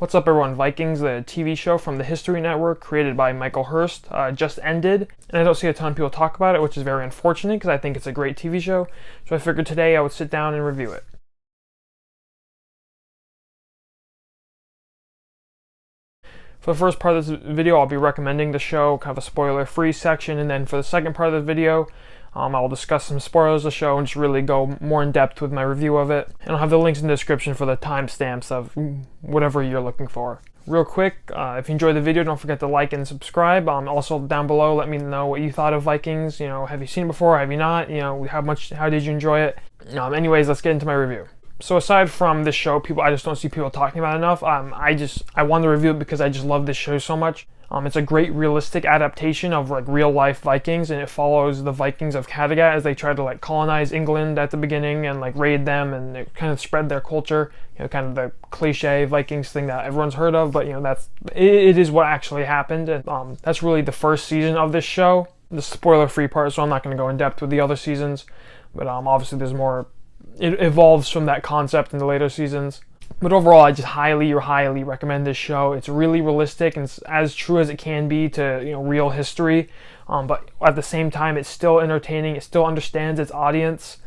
What's up, everyone? Vikings, the TV show from the History Network created by Michael Hurst, just ended, and I don't see a ton of people talk about it, which is very unfortunate because I think it's a great TV show. So I figured today I would sit down and review it. For the first part of this video, I'll be recommending the show, kind of a spoiler-free section, and then for the second part of the video, I'll discuss some spoilers of the show and just really go more in depth with my review of it. And I'll have the links in the description for the timestamps of whatever you're looking for. Real quick, if you enjoyed the video, don't forget to like and subscribe. Also down below, let me know what you thought of Vikings. You know, have you seen it before? Have you not? You know, how did you enjoy it? Anyways, let's get into my review. So aside from this show, I just don't see people talking about it enough. I wanted to review it because I just love this show so much. It's a great realistic adaptation of like real life Vikings, and it follows the Vikings of Kattegat as they try to like colonize England at the beginning and like raid them and it kind of spread their culture. You know, kind of the cliche Vikings thing that everyone's heard of, but you know it is what actually happened. And that's really the first season of this show. The spoiler-free part, so I'm not going to go in depth with the other seasons. But obviously there's more. It evolves from that concept in the later seasons. But overall, I just highly recommend this show. It's really realistic and it's as true as it can be to real history. But at the same time, it's still entertaining. It still understands its audience.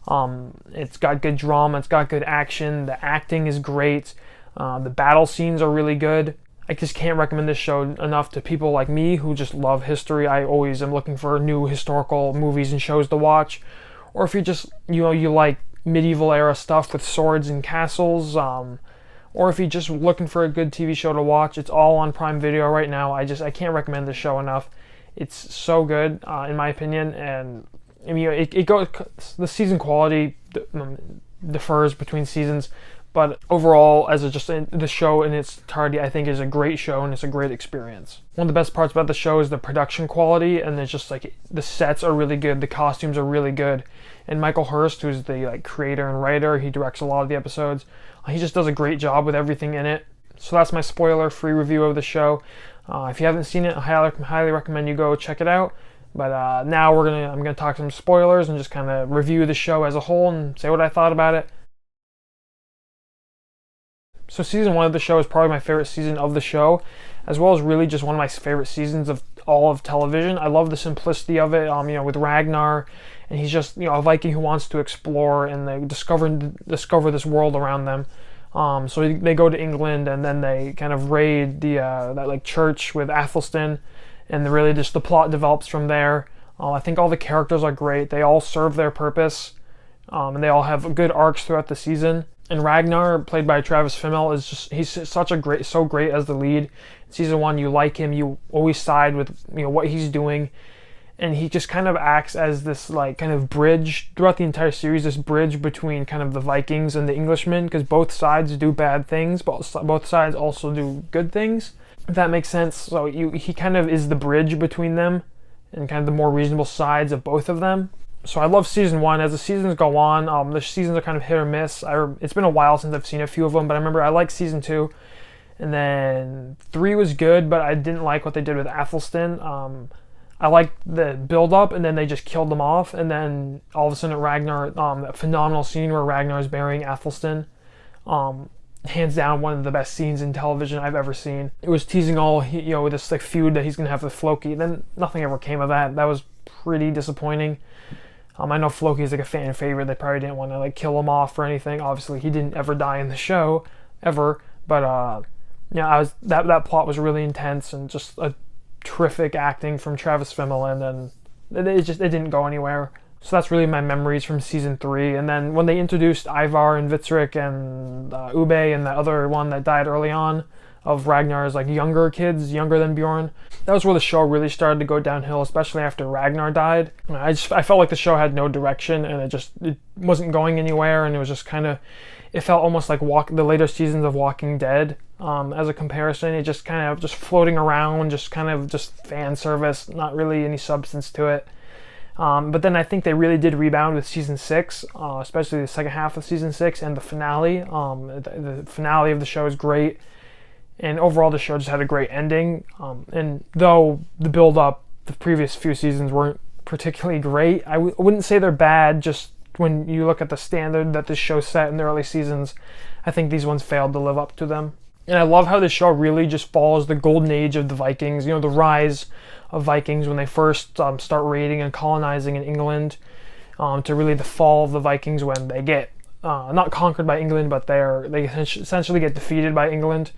It's got good drama. It's got good action. The acting is great. The battle scenes are really good. I just can't recommend this show enough to people like me who just love history. I always am looking for new historical movies and shows to watch. Or if you just, you like medieval era stuff with swords and castles, or if you're just looking for a good TV show to watch, it's all on Prime Video right now. I can't recommend this show enough. It's so good, in my opinion, and I mean, it goes, the season quality differs between seasons, but overall, as the show in its entirety, I think is a great show and it's a great experience. One of the best parts about the show is the production quality, and it's just like the sets are really good, the costumes are really good, and Michael Hurst, who's the creator and writer, he directs a lot of the episodes. He just does a great job with everything in it. So that's my spoiler-free review of the show. If you haven't seen it, I highly recommend you go check it out. But now I'm gonna talk some spoilers and just kind of review the show as a whole and say what I thought about it. So season 1 of the show is probably my favorite season of the show, as well as really just one of my favorite seasons of all of television. I love the simplicity of it, with Ragnar, and he's just, a Viking who wants to explore and they discover this world around them. So they go to England and then they kind of raid that church with Athelstan, and really just the plot develops from there. I think all the characters are great. They all serve their purpose, and they all have good arcs throughout the season. And Ragnar, played by Travis Fimmel, he's so great as the lead. In season 1, you like him, you always side with what he's doing, and he just kind of acts as this kind of bridge throughout the entire series, this bridge between kind of the Vikings and the Englishmen, because both sides do bad things, but both sides also do good things, if that makes sense. So he kind of is the bridge between them and kind of the more reasonable sides of both of them. So I love season 1. As the seasons go on, the seasons are kind of hit or miss. It's been a while since I've seen a few of them, but I remember I liked season 2. And then 3 was good, but I didn't like what they did with Athelstan. I liked the build-up, and then they just killed them off. And then all of a sudden Ragnar, that phenomenal scene where Ragnar is burying Athelstan. Hands down one of the best scenes in television I've ever seen. It was teasing all, with this feud that he's going to have with Floki. Then nothing ever came of that. That was pretty disappointing. I know Floki is a fan favorite. They probably didn't want to kill him off or anything. Obviously, he didn't ever die in the show, ever. But that plot was really intense and just a terrific acting from Travis Fimmel, and then it didn't go anywhere. So that's really my memories from season 3. And then when they introduced Ivar and Vitzrik and Ube and the other one that died early on of Ragnar's younger kids, younger than Bjorn, that was where the show really started to go downhill, especially after Ragnar died. I felt like the show had no direction, and it wasn't going anywhere, and it was just kind of, it felt almost like the later seasons of Walking Dead, as a comparison. It just kind of just floating around, just kind of just fan service, not really any substance to it. But then I think they really did rebound with season 6, especially the second half of season 6 and the finale. The finale of the show is great. And overall, the show just had a great ending. And though the build-up, the previous few seasons weren't particularly great, I wouldn't say they're bad. Just when you look at the standard that this show set in the early seasons, I think these ones failed to live up to them. And I love how this show really just follows the golden age of the Vikings, the rise of Vikings when they first start raiding and colonizing in England, to really the fall of the Vikings when they get not conquered by England, but they essentially get defeated by England,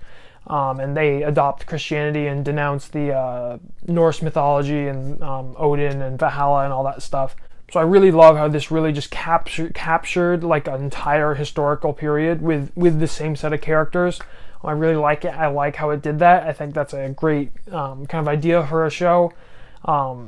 and they adopt Christianity and denounce the Norse mythology and Odin and Valhalla and all that stuff. So I really love how this really just captured like an entire historical period with the same set of characters. I really like it. I like how it did that. I think that's a great kind of idea for a show.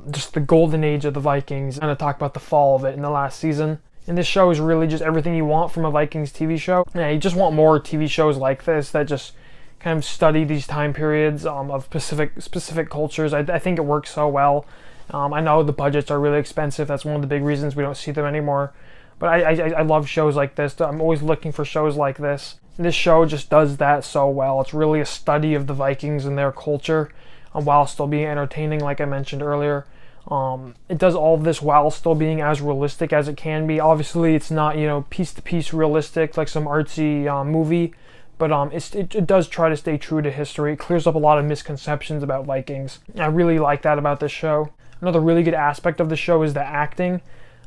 Just the golden age of the Vikings. I'm going to talk about the fall of it in the last season. And this show is really just everything you want from a Vikings TV show. Yeah, you just want more TV shows like this that just kind of study these time periods of specific cultures. I think it works so well. I know the budgets are really expensive. That's one of the big reasons we don't see them anymore. But I love shows like this. I'm always looking for shows like this. This show just does that so well. It's really a study of the Vikings and their culture, while still being entertaining, like I mentioned earlier. It does all of this while still being as realistic as it can be. Obviously, it's not piece-to-piece realistic like some artsy movie, but it does try to stay true to history. It clears up a lot of misconceptions about Vikings. I really like that about this show. Another really good aspect of the show is the acting.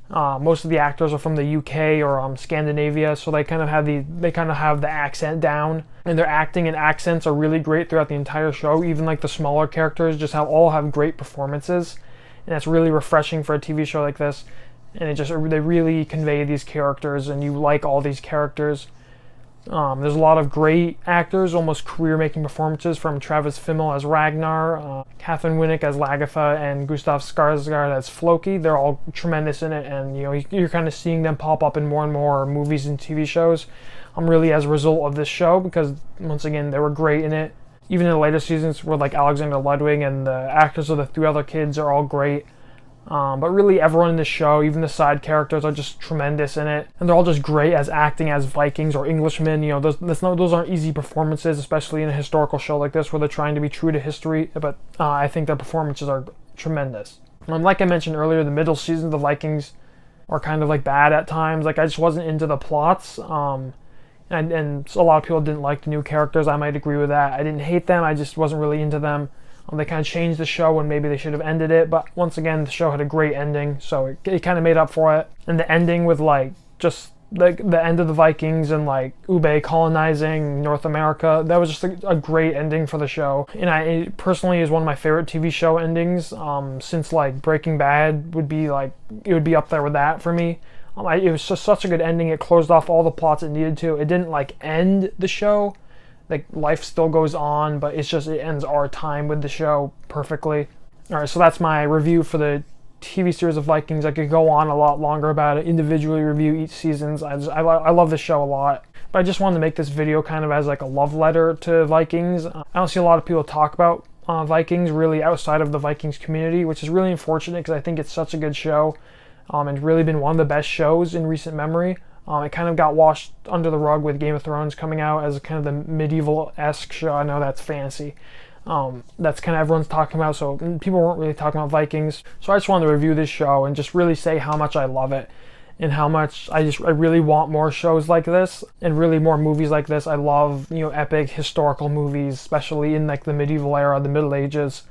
Most of the actors are from the UK or Scandinavia, so they kind of have the accent down, and their acting and accents are really great throughout the entire show. Even like the smaller characters just all have great performances, and that's really refreshing for a TV show like this. And they really convey these characters, and you like all these characters. There's a lot of great actors, almost career-making performances from Travis Fimmel as Ragnar, Catherine Winnick as Lagertha, and Gustav Skarsgård as Floki. They're all tremendous in it, and you're kind of seeing them pop up in more and more movies and TV shows. Really as a result of this show, because once again they were great in it. Even in the later seasons, where like Alexander Ludwig and the actors of the three other kids are all great. But really everyone in this show, even the side characters, are just tremendous in it. And they're all just great as acting as Vikings or Englishmen. Those aren't easy performances, especially in a historical show like this where they're trying to be true to history. But I think their performances are tremendous. Like I mentioned earlier, the middle seasons of the Vikings are kind of like bad at times. Like I just wasn't into the plots. And so a lot of people didn't like the new characters. I might agree with that. I didn't hate them. I just wasn't really into them. They kind of changed the show when maybe they should have ended it, but once again, the show had a great ending, so it kind of made up for it. And the ending with like just like the end of the Vikings and like Ube colonizing North America, that was just a great ending for the show. And it personally is one of my favorite TV show endings, since like Breaking Bad would be up there with that for me. It was just such a good ending. It closed off all the plots it needed to. It didn't like end the show. Like life still goes on, but it ends our time with the show perfectly. All right, so that's my review for the TV series of Vikings. I could go on a lot longer about it, individually review each season. I love the show a lot, but I just wanted to make this video kind of as like a love letter to Vikings. I don't see a lot of people talk about Vikings really outside of the Vikings community, which is really unfortunate because I think it's such a good show, and really been one of the best shows in recent memory. It kind of got washed under the rug with Game of Thrones coming out as kind of the medieval-esque show. I know that's fancy. That's kind of everyone's talking about, so people weren't really talking about Vikings. So I just wanted to review this show and just really say how much I love it and how much I really want more shows like this and really more movies like this. I love, epic historical movies, especially in like the medieval era, the Middle Ages.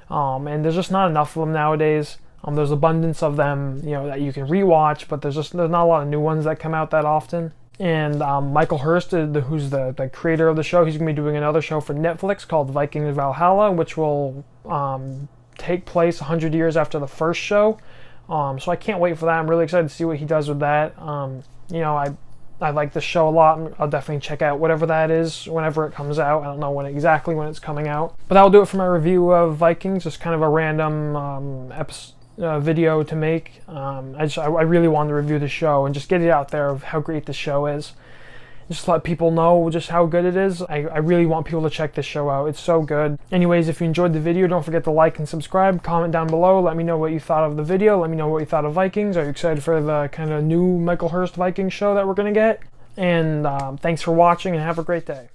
And there's just not enough of them nowadays. There's abundance of them, that you can rewatch, but there's not a lot of new ones that come out that often. And Michael Hurst, who's the creator of the show, he's going to be doing another show for Netflix called Vikings Valhalla, which will take place 100 years after the first show. So I can't wait for that. I'm really excited to see what he does with that. I like this show a lot. I'll definitely check out whatever that is whenever it comes out. I don't know exactly when it's coming out. But that'll do it for my review of Vikings. Just kind of a random video to make. I really wanted to review the show and just get it out there of how great the show is. Just let people know just how good it is. I really want people to check this show out. It's so good. Anyways, if you enjoyed the video, don't forget to like and subscribe. Comment down below. Let me know what you thought of the video. Let me know what you thought of Vikings. Are you excited for the kind of new Michael Hurst Vikings show that we're going to get? And thanks for watching and have a great day.